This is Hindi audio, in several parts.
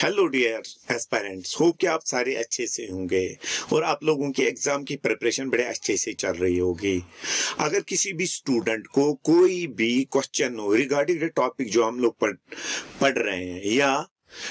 हेलो डियर एस्पायरेंट्स, होप कि आप सारे अच्छे से होंगे और आप लोगों की एग्जाम की प्रिपरेशन बड़े अच्छे से चल रही होगी। अगर किसी भी स्टूडेंट को कोई भी क्वेश्चन हो रिगार्डिंग द टॉपिक जो हम लोग पढ़ रहे हैं, या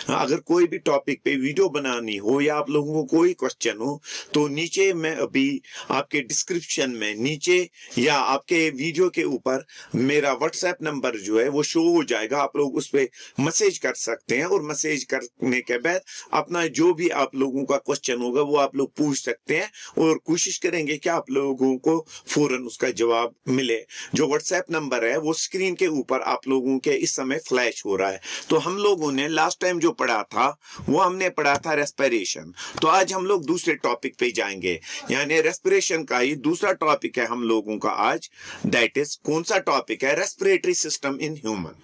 अगर कोई भी टॉपिक पे वीडियो बनानी हो या आप लोगों को कोई क्वेश्चन हो, तो नीचे मैं अभी आपके डिस्क्रिप्शन में नीचे या आपके वीडियो के ऊपर मेरा व्हाट्सएप नंबर जो है वो शो हो जाएगा। आप लोग उस पर मैसेज कर सकते हैं और मैसेज करने के बाद अपना जो भी आप लोगों का क्वेश्चन होगा वो आप लोग पूछ सकते हैं और कोशिश करेंगे कि आप लोगों को फौरन उसका जवाब मिले। जो व्हाट्सएप नंबर है वो स्क्रीन के ऊपर आप लोगों के इस समय फ्लैश हो रहा है। तो हम लोगों ने लास्ट टाइम जो पढ़ा था वो हमने पढ़ा था रेस्पिरेशन। तो आज हम लोग दूसरे टॉपिक पे जाएंगे, यानी रेस्पिरेशन का ही दूसरा टॉपिक है हम लोगों का आज। दैट इज कौन सा टॉपिक है? Respiratory system in human.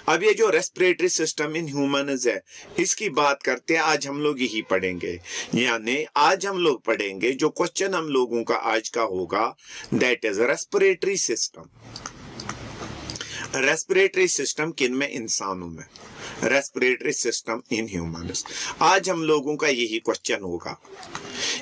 अब ये जो रेस्पिरेटरी सिस्टम इन ह्यूमन है, इसकी बात करते हैं आज हम लोग यही पढ़ेंगे। यानी आज हम लोग पढ़ेंगे जो क्वेश्चन हम लोगों का आज का होगा, that is respiratory system. Respiratory system किन में? इंसानों में। रेस्पिरेटरी सिस्टम इन ह्यूमन्स, आज हम लोगों का यही क्वेश्चन होगा।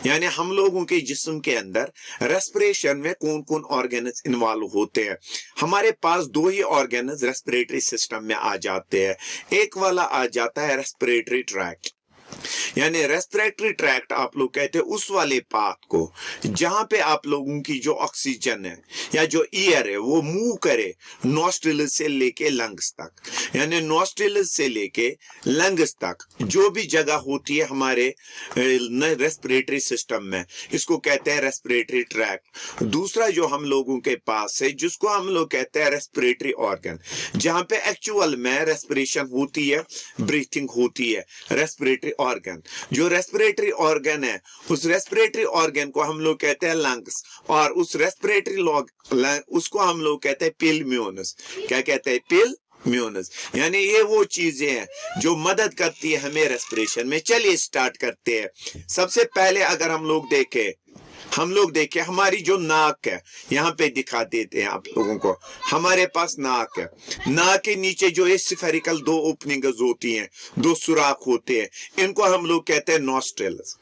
यानी हम लोगों के जिस्म के अंदर रेस्पिरेशन में कौन कौन ऑर्गेन्स इन्वॉल्व होते हैं। हमारे पास दो ही ऑर्गेन्स रेस्पिरेटरी सिस्टम में आ जाते हैं। एक वाला आ जाता है रेस्पिरेटरी ट्रैक्ट, यानी रेस्पिरेटरी ट्रैक्ट आप लोग कहते हैं उस वाले पाथ को जहां पे आप लोगों की जो ऑक्सीजन है या जो एयर है वो मूव करे नॉस्ट्रिल से लेके लंग्स तक। यानी नॉस्ट्रिल से लेके लंग्स तक जो भी जगह होती है हमारे रेस्पिरेटरी सिस्टम में, इसको कहते हैं रेस्पिरेटरी ट्रैक्ट। दूसरा जो हम लोगों के पास है जिसको हम लोग कहते हैं रेस्पिरेटरी ऑर्गन, जहां पे एक्चुअल में रेस्पिरेशन होती है, ब्रीथिंग होती है। रेस्पिरेटरी ऑर्गन, जो रेस्पिरेटरी ऑर्गन है उस रेस्पिरेटरी ऑर्गन को हम लोग कहते हैं लंग्स, और उस रेस्पिरेटरी उसको हम लोग कहते हैं पिलम्यूनस। क्या कहते हैं? पिलम्यूनस। यानी ये वो चीजें हैं जो मदद करती है हमें रेस्पिरेशन में। चलिए स्टार्ट करते हैं। सबसे पहले अगर हम लोग देखें हमारी जो नाक है, यहाँ पे दिखा देते हैं आप लोगों को। हमारे पास नाक है, नाक के नीचे जो स्फेरिकल दो ओपनिंग्स होती हैं, दो सुराख होते हैं, इनको हम लोग कहते हैं नॉस्ट्रिल्स।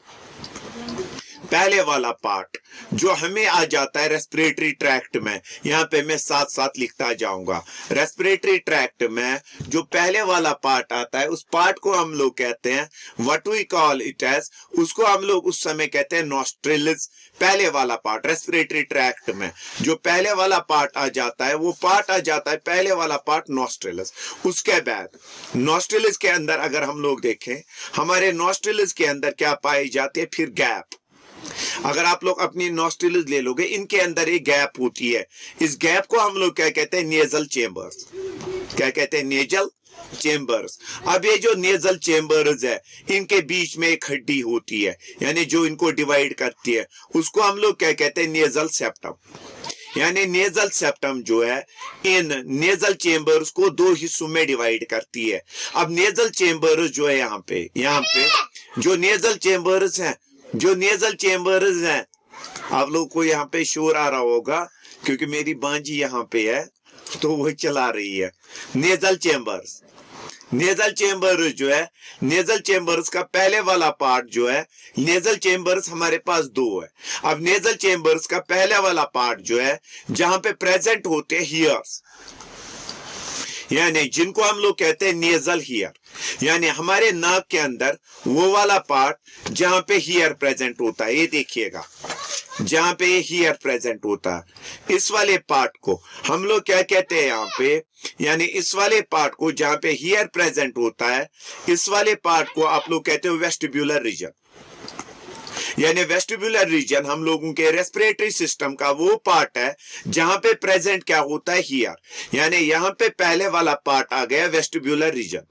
पहले वाला पार्ट जो हमें आ जाता है रेस्पिरेटरी ट्रैक्ट में, यहाँ पे मैं साथ साथ लिखता जाऊंगा। रेस्पिरेटरी ट्रैक्ट में जो पहले वाला पार्ट आता है उस पार्ट को हम लोग कहते हैं what we call it as, उसको हम लोग उस समय कहते हैं नॉस्ट्रिल्स। पहले वाला पार्ट रेस्पिरेटरी ट्रैक्ट में जो पहले वाला पार्ट आ जाता है वो पार्ट आ जाता है पहले वाला पार्ट नॉस्ट्रिल्स। उसके बाद नॉस्ट्रिल्स के अंदर अगर हम लोग देखें, हमारे नॉस्ट्रिल्स के अंदर क्या पाई जाती है? फिर गैप। अगर आप लोग अपनी नॉस्ट्रिल्स ले लोगे, इनके अंदर एक गैप होती है। इस गैप को हम लोग क्या कहते हैं? Nasal chambers. क्या कहते हैं? Nasal chambers. अब ये जो नेजल चेंबर्स है, इनके बीच में एक हड्डी होती है, यानी जो इनको डिवाइड करती है, उसको हम लोग क्या कहते हैं? Nasal septum. यानी नेजल सेप्टम जो है इन नेजल चेंबर्स को दो हिस्सों में डिवाइड करती है। अब नेजल चेंबर्स जो है यहाँ पे जो नेजल चेंबर्स हैं, आप लोग को यहाँ पे शोर आ रहा होगा क्योंकि मेरी बांजी यहाँ पे है तो वो चला रही है। नेजल चेंबर्स जो है, नेजल चेंबर्स का पहले वाला पार्ट जो है, नेजल चेंबर्स हमारे पास दो है। अब नेजल चेंबर्स का पहले वाला पार्ट जो है जहां पे प्रेजेंट होते हैं हियर्स, यानी जिनको हम लोग कहते हैं नेजल हियर, यानी हमारे नाक के अंदर वो वाला पार्ट जहां पे हियर प्रेजेंट होता है। ये देखिएगा, जहां पे हियर प्रेजेंट होता है, इस वाले पार्ट को हम लोग क्या कहते हैं यहाँ पे? यानी इस वाले पार्ट को जहां पे हियर प्रेजेंट होता है, इस वाले पार्ट को आप लोग कहते हो वेस्टिब्युलर रीजन। यानी वेस्टिब्युलर रीजन हम लोगों के रेस्पिरेटरी सिस्टम का वो पार्ट है जहां पे प्रेजेंट क्या होता है? हियर। यानी यहाँ पे पहले वाला पार्ट आ गया वेस्टिब्युलर रीजन।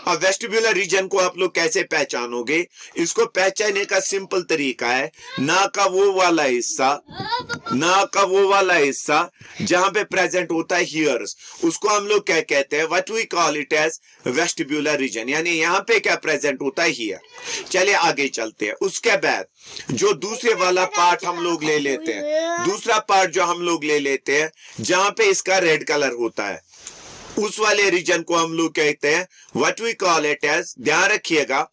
अब वेस्टिब्युलर रीजन को आप लोग कैसे पहचानोगे? इसको पहचानने का सिंपल तरीका है, नाक का वो वाला हिस्सा जहां पे प्रेजेंट होता है हियर्स, उसको हम लोग क्या कहते हैं? What we call it as vestibular region. यानी यहाँ पे क्या प्रेजेंट होता है? हियर। चलिए आगे चलते हैं। उसके बाद जो दूसरे वाला पार्ट हम लोग ले लेते हैं, दूसरा पार्ट जो हम लोग ले लेते हैं जहां पे इसका रेड कलर होता है, उस वाले रीजन को हम लोग कहते हैं what we call it as, ध्यान रखिएगा,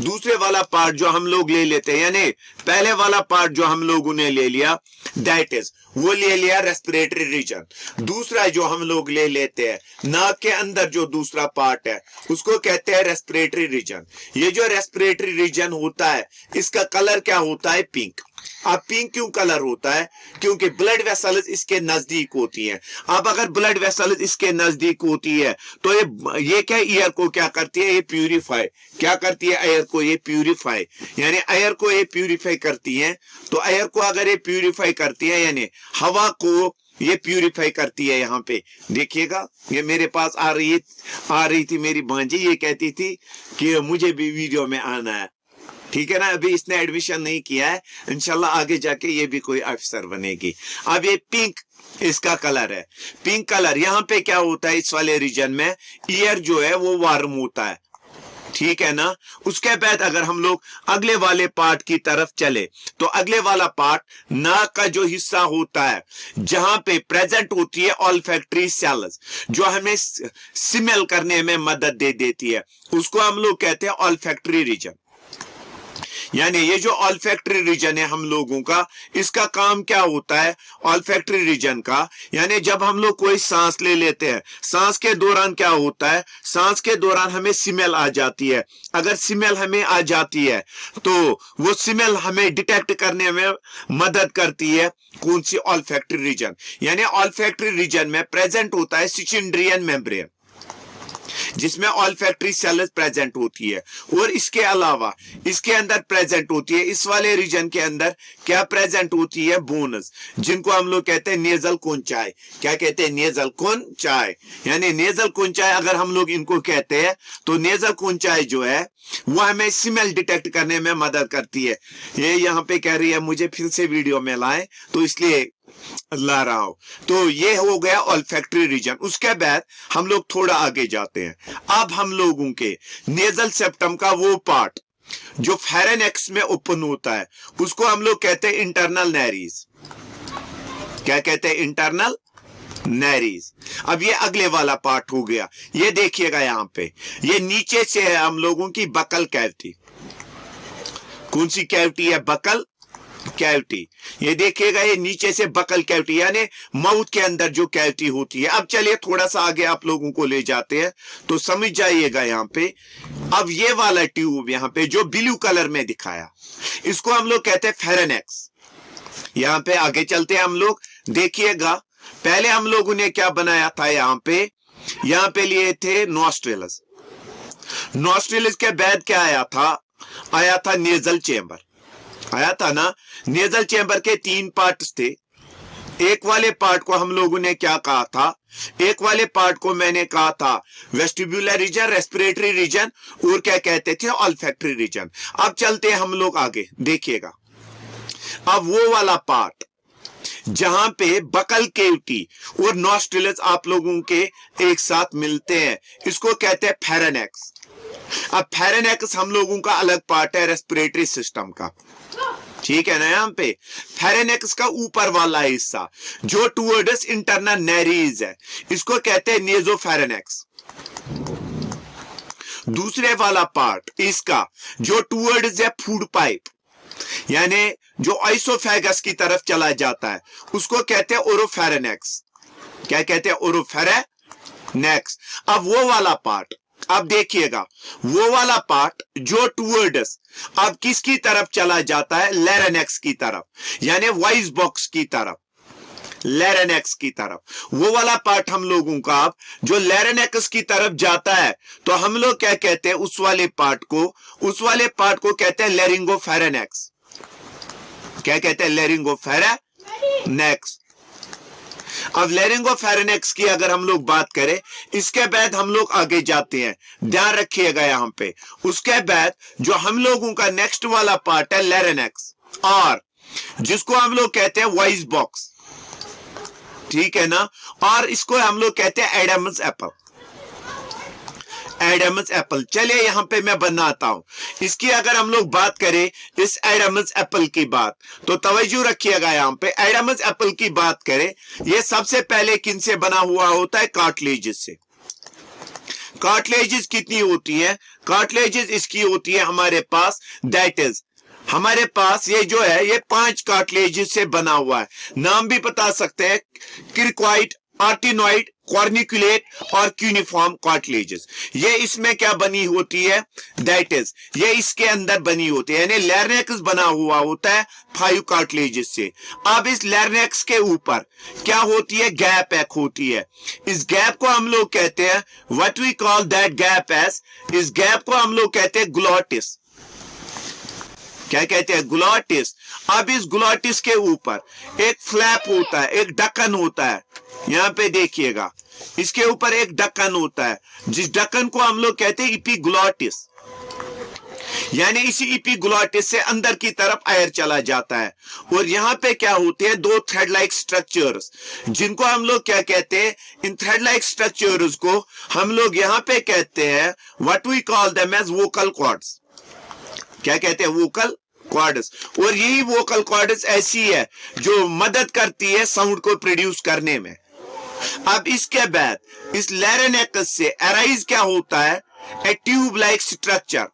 दूसरे वाला पार्ट जो हम लोग ले लेते हैं, यानी पहले वाला पार्ट जो हम लोगों ने ले लिया दैट इज, वो ले लिया रेस्पिरेटरी रीजन। दूसरा जो हम लोग ले लेते हैं नाक के अंदर जो दूसरा पार्ट है उसको कहते हैं रेस्पिरेटरी रीजन। ये जो रेस्पिरेटरी रीजन होता है इसका कलर क्या होता है? पिंक। अब पिंक क्यों कलर होता है? क्योंकि ब्लड वेसल्स इसके नजदीक होती हैं। अब अगर ब्लड वेसल्स इसके नजदीक होती है तो ये क्या एयर को क्या करती है? ये प्यूरिफाई। क्या करती है? एयर को ये प्यूरिफाई, यानी एयर को ये प्यूरिफाई करती है। तो एयर को अगर ये प्यूरिफाई करती है यानी हवा को ये प्यूरिफाई करती है। यहाँ पे देखिएगा, ये मेरे पास आ रही थी मेरी भांजी, ये कहती थी कि मुझे भी वीडियो में आना है, ठीक है ना। अभी इसने एडमिशन नहीं किया है, इंशाल्लाह आगे जाके ये भी कोई अफसर बनेगी। अब ये पिंक इसका कलर है, पिंक कलर। यहाँ पे क्या होता है इस वाले रीजन में, ईयर जो है वो वार्म होता है, ठीक है ना। उसके बाद अगर हम लोग अगले वाले पार्ट की तरफ चले तो अगले वाला पार्ट नाक का जो हिस्सा होता है जहां पे प्रेजेंट होती है ऑल्फैक्टरी सेल्स जो हमें स्मेल करने में मदद दे देती है, उसको हम लोग कहते हैं ऑल्फैक्टरी रीजन। यानी ये जो ऑल्फैक्टरी रीजन है हम लोगों का, इसका काम क्या होता है ऑल्फैक्टरी रीजन का? यानी जब हम लोग कोई सांस ले लेते हैं, सांस के दौरान क्या होता है? सांस के दौरान हमें स्मेल आ जाती है। अगर स्मेल हमें आ जाती है तो वो स्मेल हमें डिटेक्ट करने में मदद करती है कौन सी? Olfactory region. यानी ऑल्फैक्टरी रीजन में प्रेजेंट होता है सिचिंड्रियन मेम्ब्रेन जिसमें ऑल्फैक्टरी सेल्स प्रेजेंट होती है, और इसके अलावा इसके अंदर प्रेजेंट होती है, इस वाले रीजन के अंदर क्या प्रेजेंट होती है? बोनस, जिनको हम लोग कहते हैं नेजल कोंचाई। क्या कहते हैं? नेजल कोंचाई। यानी नेजल कोंचाई अगर हम लोग इनको कहते हैं तो नेजल कोंचाई जो है वो हमें स्मेल डिटेक्ट करने में मदद करती है। ये यहाँ पे कह रही है मुझे फिर से वीडियो में लाए, तो इसलिए ला रहा हूं। तो ये हो गया ऑल्फैक्टरी रीजन। उसके बाद हम लोग थोड़ा आगे जाते हैं। अब हम लोगों के नेजल सेप्टम का वो पार्ट जो फेरेनेक्स में ओपन होता है उसको हम लोग कहते हैं इंटरनल नैरीज। क्या कहते हैं? इंटरनल नैरीज। अब ये अगले वाला पार्ट हो गया। ये देखिएगा यहाँ पे, ये नीचे से है हम लोगों की बकल कैविटी। कौन सी कैविटी है? Buccal cavity. ये देखिएगा, ये नीचे से बकल कैविटी यानी माउथ के अंदर जो कैविटी होती है। अब चलिए थोड़ा सा आगे आप लोगों को ले जाते हैं तो समझ जाइएगा यहाँ पे। अब ये वाला ट्यूब यहाँ पे जो ब्लू कलर में दिखाया इसको हम लोग कहते हैं फेरेनेक्स। यहाँ पे आगे चलते हैं हम लोग, देखिएगा पहले हम लोगों ने क्या बनाया था यहाँ पे लिए थे नॉस्ट्रेलस। नॉस्ट्रेलस के बाद क्या आया था नेजल चेंबर। आया था ना। नेजल चेंबर के 3 पार्ट्स थे। एक वाले पार्ट को हम लोगों ने क्या कहा था? एक वाले पार्ट को मैंने कहा था वेस्टिब्युलर रीजन, रेस्पिरेटरी रीजन, और क्या कहते थे? Olfactory region. अब चलते हैं हम लोग आगे, देखिएगा अब वो वाला पार्ट जहां पे बकल केविटी और नॉस्ट्रिलस आप लोगों के एक साथ मिलते हैं इसको कहते हैं फेरेनेक्स। अब फेरेनेक्स हम लोगों का अलग पार्ट है रेस्पिरेटरी सिस्टम का, ठीक है ना। यहाँ पे फेरेनेक्स का ऊपर वाला हिस्सा जो टुवर्ड्स इंटरनल नैरीज है इसको कहते हैं नेजोफेरेनेक्स। दूसरे वाला पार्ट इसका जो टुवर्ड्स है फूड पाइप यानी जो आइसोफेगस की तरफ चला जाता है उसको कहते हैं ओरोफेरेनेक्स। क्या कहते हैं? ओरोफेरेनेक्स। अब वो वाला पार्ट, अब देखिएगा वो वाला पार्ट जो टुवर्ड्स अब किसकी तरफ चला जाता है? लैरिनेक्स की तरफ, यानी वॉइस बॉक्स की तरफ, लैरिनेक्स की तरफ। वो वाला पार्ट हम लोगों का अब जो लैरिनेक्स की तरफ जाता है तो हम लोग क्या कहते हैं? उस वाले पार्ट को कहते हैं लैरिंगोफेरेनेक्स। क्या कहते हैं? लैरिंगोफेरेनेक्स। अब लैरिंगोफेरेनेक्स की अगर हम लोग बात करें, इसके बाद हम लोग आगे जाते हैं, ध्यान रखिएगा यहाँ पे। उसके बाद जो हम लोगों का नेक्स्ट वाला पार्ट है लैरिनेक्स, और जिसको हम लोग कहते हैं वॉइस बॉक्स, ठीक है ना। और इसको हम लोग कहते हैं एडम्स एप्पल। Adam's apple. चलिए यहां पे मैं बनाता हूं इसकी। अगर हम लोग बात करें इस एडम्स एप्पल की बात तो तवज्जो रखिएगा। यहां पे एडम्स एप्पल की बात करें, यह सबसे पहले किन से बना हुआ होता है? कार्टिलेज से। कार्टिलेजेस कितनी होती है? कार्टिलेजेस इसकी होती है हमारे पास, दैट इज हमारे पास ये जो है ये 5 कार्टिलेजेस से बना हुआ है। नाम भी बता सकते हैं, क्रिकॉइड, आर्टिनॉइड, कॉर्निकुलेट और क्यूनिफॉर्म कार्टिलेजेस। ये इसमें क्या बनी होती है? दैट इज ये इसके अंदर बनी होती है, यानी लैरिंक्स बना हुआ होता है 5 कार्टिलेजेस से। अब इस लैरिंक्स के ऊपर क्या होती है? गैप एक होती है। इस गैप को हम लोग कहते हैं, what we call that gap as, इस गैप को हम लोग कहते हैं ग्लोटिस। क्या कहते हैं? ग्लोटिस। अब इस ग्लोटिस के ऊपर एक फ्लैप होता है, एक ढक्कन होता है। यहां पे देखिएगा, इसके ऊपर एक ढक्कन होता है, जिस ढक्कन को हम लोग कहते हैं इपीग्लोटिस। यानी इसी इपीग्लोटिस से अंदर की तरफ एयर चला जाता है। और यहां पे क्या होते हैं? 2 थ्रेड लाइक स्ट्रक्चर्स, जिनको हम लोग क्या कहते हैं? इन थ्रेड लाइक स्ट्रक्चर्स को हम लोग यहां पे कहते हैं, what we call them as vocal cords. क्या कहते हैं? Vocal cords. और यही वोकल कॉर्ड्स ऐसी है जो मदद करती है साउंड को प्रोड्यूस करने में। अब इसके बाद इस लैरिंक्स से अराइज क्या होता है? ए ट्यूब लाइक स्ट्रक्चर।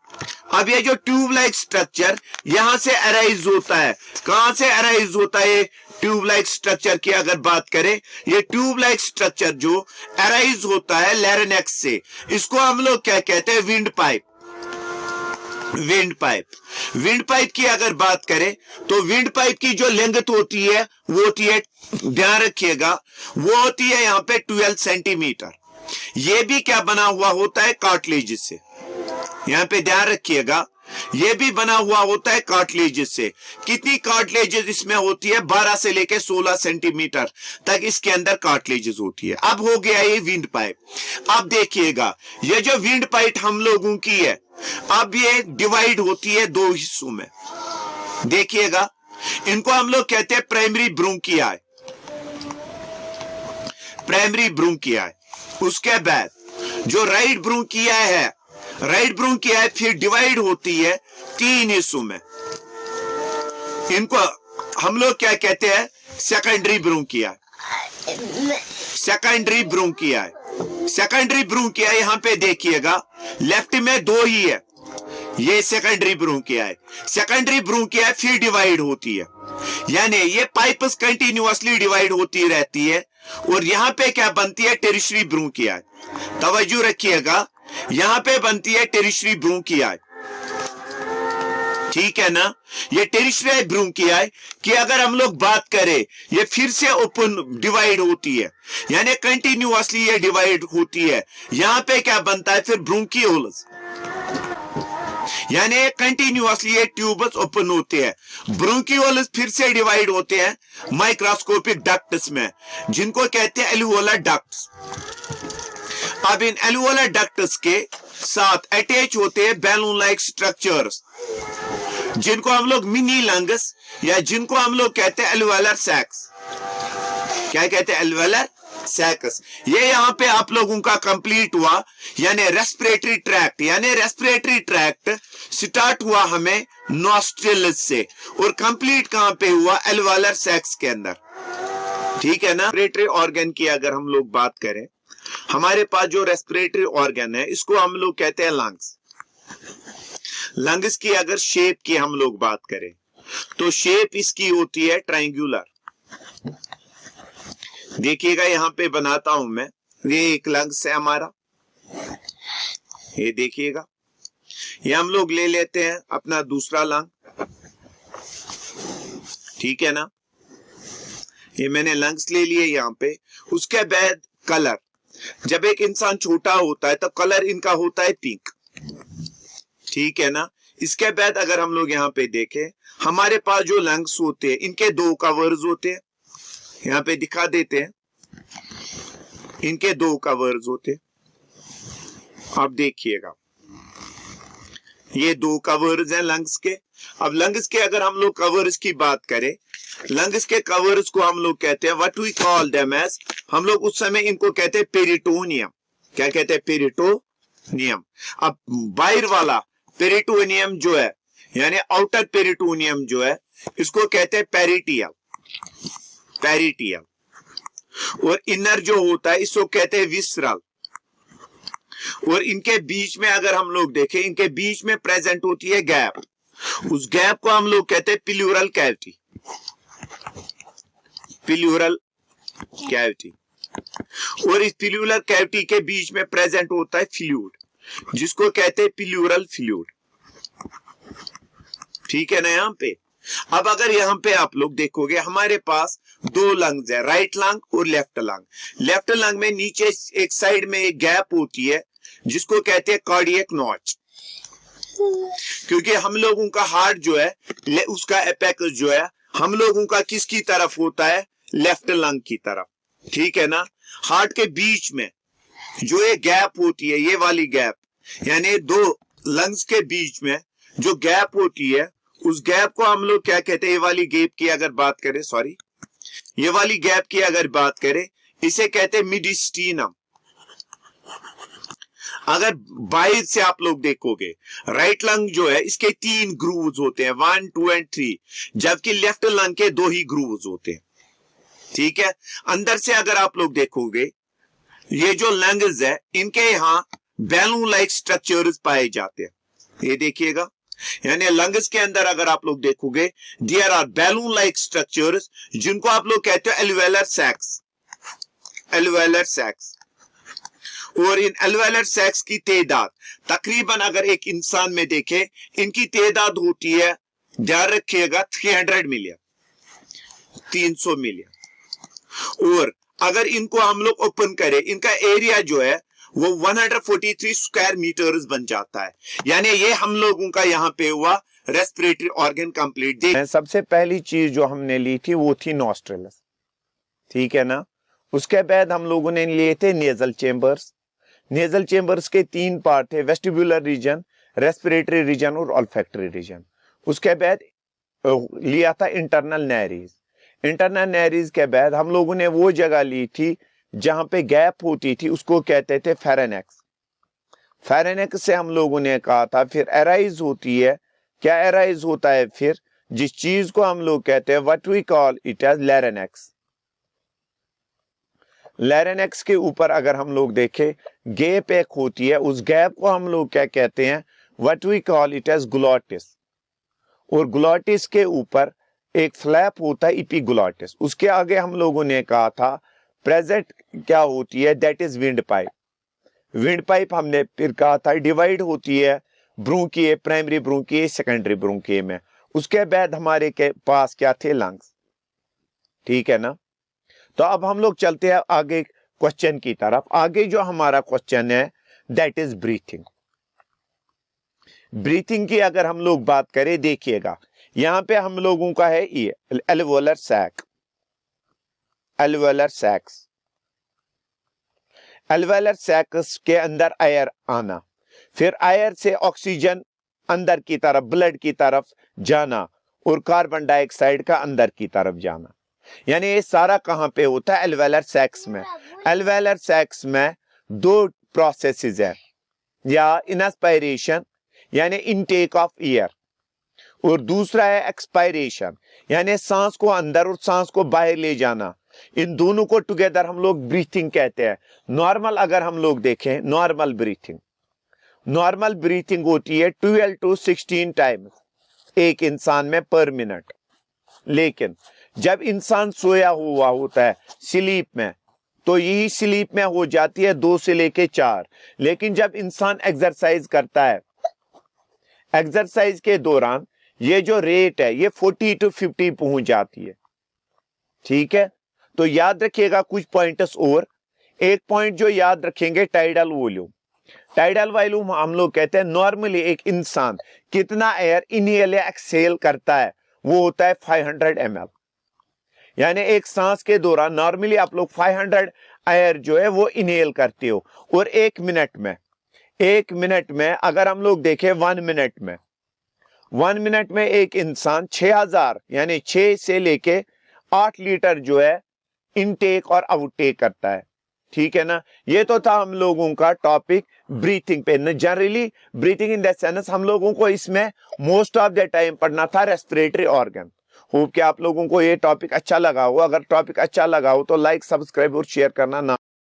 अब ये जो ट्यूब लाइक स्ट्रक्चर यहां से अराइज होता है, कहां से अराइज होता है? ट्यूब लाइक स्ट्रक्चर की अगर बात करें, ये ट्यूब लाइक स्ट्रक्चर जो अराइज होता है लैरिंक्स से, इसको हम लोग क्या कहते हैं? Wind pipe. Wind pipe. Wind pipe की अगर बात करें तो विंड पाइप की जो लेंथ होती है वो होती है, ध्यान रखिएगा, वो होती है यहां पे 12 सेंटीमीटर। ये भी क्या बना हुआ होता है? कार्टिलेजेस से। यहां पे ध्यान रखिएगा, ये भी बना हुआ होता है कार्टिलेजेस से। कितनी कार्टिलेजेस इसमें होती है? 12 से लेके 16 सेंटीमीटर तक इसके अंदर कार्टिलेजेस होती है। अब हो गया ये विंड पाइप। अब देखिएगा, ये जो विंड पाइप हम लोगों की है, अब ये डिवाइड होती है 2 हिस्सों में। देखिएगा, इनको हम लोग कहते हैं प्राइमरी ब्रोंकियाई। प्राइमरी ब्रोंकियाई। उसके बाद जो राइट ब्रोंकियाई है, राइट ब्रोंकियाई फिर डिवाइड होती है 3 हिस्सों में। इनको हम लोग क्या कहते हैं? सेकेंडरी ब्रोंकियाई। सेकेंडरी ब्रोंकियाई। सेकेंडरी ब्रोंकियाई यहां पे देखिएगा, लेफ्ट में 2 ही है, ये सेकेंडरी ब्रोंकियाई। सेकेंडरी ब्रोंकियाई फिर डिवाइड होती है, यानी ये पाइप्स कंटिन्यूअसली डिवाइड होती रहती है। और यहां पे क्या बनती है? टेरिशरी ब्रोंकियाई। तवज्जो रखिएगा, यहां पे बनती है टेरिशरी ब्रोंकियाई। ठीक है ना? ये टेरिशरी ब्रोंकियाई की अगर हम लोग बात करें, ये फिर से ओपन डिवाइड होती है, यानी कंटिन्यूअसली ये डिवाइड होती है। यहां पे क्या बनता है? फिर ब्रोंकियोल्स, यानी कंटिन्यूअसली ये ट्यूब्स ओपन होते हैं। ब्रोंकियोल्स फिर से डिवाइड होते हैं माइक्रोस्कोपिक डक्ट्स में, जिनको कहते हैं एल्वियोलर डक्ट्स। अब इन एल्वियोलर डक्ट्स के साथ अटैच होते हैं बैलून लाइक स्ट्रक्चर्स, जिनको हम लोग मिनी लंग्स या जिनको हम लोग कहते हैं एल्वियोलर सैक्स। क्या कहते हैं? एल्वियोलर सैक्स। ये यहां पे आप लोगों का कंप्लीट हुआ, यानी रेस्पिरेटरी ट्रैक्ट। यानी रेस्पिरेटरी ट्रैक्ट स्टार्ट हुआ हमें नॉस्ट्रिल्स से और कंप्लीट कहां पे हुआ? एल्वियोलर सैक्स के अंदर। ठीक है ना? रेस्पिरेटरी ऑर्गन की अगर हम लोग बात करें, हमारे पास जो रेस्पिरेटरी ऑर्गन है इसको हम लोग कहते हैं लंग्स। लंग्स की अगर शेप की हम लोग बात करें तो शेप इसकी होती है ट्रायंगुलर। देखिएगा, यहां पे बनाता हूं मैं, ये एक लंग्स है हमारा, ये देखिएगा, ये हम लोग ले लेते हैं अपना दूसरा लंग। ठीक है ना? ये मैंने लंग्स ले लिए यहां पे। उसके बाद कलर, जब एक इंसान छोटा होता है तो कलर इनका होता है पिंक। ठीक है ना? इसके बाद अगर हम लोग यहाँ पे देखें, हमारे पास जो लंग्स होते हैं इनके 2 कवर्स होते हैं, यहाँ पे दिखा देते हैं, इनके 2 कवर्स होते हैं। आप देखिएगा, ये 2 कवर्स हैं लंग्स के। अब लंग्स के अगर हम लोग कवर्स की बात करें, लंग्स के कवर्स को हम लोग कहते हैं, what we call them as, हम लोग उस समय इनको कहते हैं पेरिटोनियम। क्या कहते हैं? पेरिटोनियम। अब बाहर वाला पेरिटोनियम जो है, यानी आउटर पेरिटोनियम जो है, इसको कहते हैं पेरिटियम। पेरिटियम। और इनर जो होता है इसको कहते हैं विसरल। और इनके बीच में अगर हम लोग देखें, इनके बीच में प्रेजेंट होती है गैप। उस गैप को हम लोग कहते हैं प्लूरल कैविटी। Pleural cavity. और इस प्लूरल कैविटी के बीच में प्रेजेंट होता है फ्लूइड, जिसको कहते हैं प्लूरल फ्लूइड। ठीक है ना। यहां पे अब अगर यहां पे आप लोग देखोगे, हमारे पास दो लंग्स है, राइट लंग और लेफ्ट लंग। लेफ्ट लंग में नीचे एक साइड में एक गैप होती है जिसको कहते हैं कार्डियक नॉच। क्योंकि हम लोगों का हार्ट जो है, उसका एपेक्स जो है हम लोगों का किसकी तरफ होता है, लेफ्ट लंग की तरफ। ठीक है ना। हार्ट के बीच में जो ये गैप होती है, ये वाली गैप, यानी दो लंग्स के बीच में जो गैप होती है, उस गैप को हम लोग क्या कहते हैं, ये वाली गैप की अगर बात करें, सॉरी, ये वाली गैप की अगर बात करें, इसे कहते हैं मिडिस्टीनम। अगर बाहर से आप लोग देखोगे, राइट लंग जो है इसके 3 ग्रूव्स होते हैं, 1, 2 एंड 3, जबकि लेफ्ट लंग के 2 ही ग्रूव्स होते हैं। ठीक है। अंदर से अगर आप लोग देखोगे, ये जो लंग्स है इनके यहां बैलून लाइक स्ट्रक्चर्स पाए जाते हैं। ये देखिएगा, यानी लंग्स के अंदर अगर आप लोग देखोगे, there are balloon like structures, जिनको आप लोग कहते हैं एल्वेलर सैक्स। एल्वेलर सैक्स। और इन एल्वेलर सैक्स की तादाद तकरीबन अगर एक इंसान में देखें, इनकी तादाद होती है, ध्यान रखिएगा, 300 मिलियन, 300 मिलियन। और अगर इनको हम लोग ओपन करें, इनका एरिया जो है वो 143 स्क्वायर मीटर्स बन जाता है। यानी ये हम लोगों का यहाँ पे हुआ रेस्पिरेटरी ऑर्गन कंप्लीट। सबसे पहली चीज जो हमने ली थी वो थी नॉस्ट्रल्स। ठीक है ना। उसके बाद हम लोगों ने लिए थे नेजल चेंबर्स। नेजल चेंबर्स के 3 पार्ट थे, वेस्टिबुलर रीजन, रेस्पिरेटरी रीजन और ऑल्फैक्टरी रीजन। उसके बाद लिया था इंटरनल नैरीज। इंटरनल नैरीज के बाद हम लोगों ने वो जगह ली थी जहां पे गैप होती थी, उसको कहते थे फेरेनेक्स। फेरेनेक्स से हम लोगों ने कहा था फिर एराइज होती है। क्या एराइज होता है फिर, जिस चीज को हम लोग कहते हैं, what we call it as larynx. Larynx के ऊपर अगर हम लोग देखें, गैप एक होती है, उस गैप को हम लोग क्या कहते हैं, what we call it as glottis. और ग्लोटिस के ऊपर एक फ्लैप होता है, इपीग्लोटिस। उसके आगे हम लोगों ने कहा था प्रेजेंट क्या होती है, that is wind pipe. Wind pipe हमने फिर कहा था डिवाइड होती है ब्रोंकिए, प्राइमरी ब्रोंकिए, सेकेंडरी ब्रोंकिए में। उसके बाद हमारे के पास क्या थे, लंग्स। ठीक है ना। तो अब हम लोग चलते हैं आगे क्वेश्चन की तरफ। आगे जो हमारा क्वेश्चन है दैट इज ब्रीथिंग। ब्रीथिंग की अगर हम लोग बात करें, देखिएगा यहां पे हम लोगों का है ये एल्वेलर सैक। एल्वेलर सैक्स, एल्वेलर सैक्स के अंदर एयर आना, फिर एयर से ऑक्सीजन अंदर की तरफ, ब्लड की तरफ जाना, और कार्बन डाइऑक्साइड का अंदर की तरफ जाना। यानी ये सारा कहां पे होता है, एल्वेलर सैक्स में। एल्वेलर सैक्स में 2 प्रोसेसेस है, या इंस्पायरेशन यानी इनटेक ऑफ एयर, और दूसरा है एक्सपायरेशन यानी सांस को अंदर और सांस को बाहर ले जाना। इन दोनों को टुगेदर हम लोग ब्रीथिंग कहते हैं। नॉर्मल अगर हम लोग देखें, नॉर्मल ब्रीथिंग होती है 12 to 16 टाइम्स एक इंसान में पर मिनट। लेकिन जब इंसान सोया हुआ होता है स्लीप में, तो यही स्लीप में हो जाती है 2 से लेके 4। लेकिन जब इंसान एक्सरसाइज करता है, एक्सरसाइज के दौरान ये जो रेट है ये 40 to 50 पहुंच जाती है। ठीक है। तो याद रखिएगा कुछ पॉइंट्स और। एक पॉइंट जो याद रखेंगे, टाइडल वॉल्यूम। टाइडल वॉल्यूम हम लोग कहते हैं नॉर्मली एक इंसान कितना एयर इनहेल या एक्सहेल करता है, वो होता है 500 ml। यानी एक सांस के दौरान नॉर्मली आप लोग 500 एयर जो है वो इनहेल करते हो। और एक मिनट में अगर हम लोग देखें 1 मिनट में एक इंसान 6000 यानी 6 से लेके 8 लीटर जो है इनटेक और आउटटेक करता है। ठीक है ना। ये तो था हम लोगों का टॉपिक ब्रीथिंग पे। Generally breathing in the sense हम लोगों को इसमें मोस्ट ऑफ द टाइम पढ़ना था रेस्पिरेटरी ऑर्गन। होप कि आप लोगों को ये टॉपिक अच्छा लगा हो। अगर टॉपिक अच्छा लगा हो तो लाइक, सब्सक्राइब और शेयर करना ना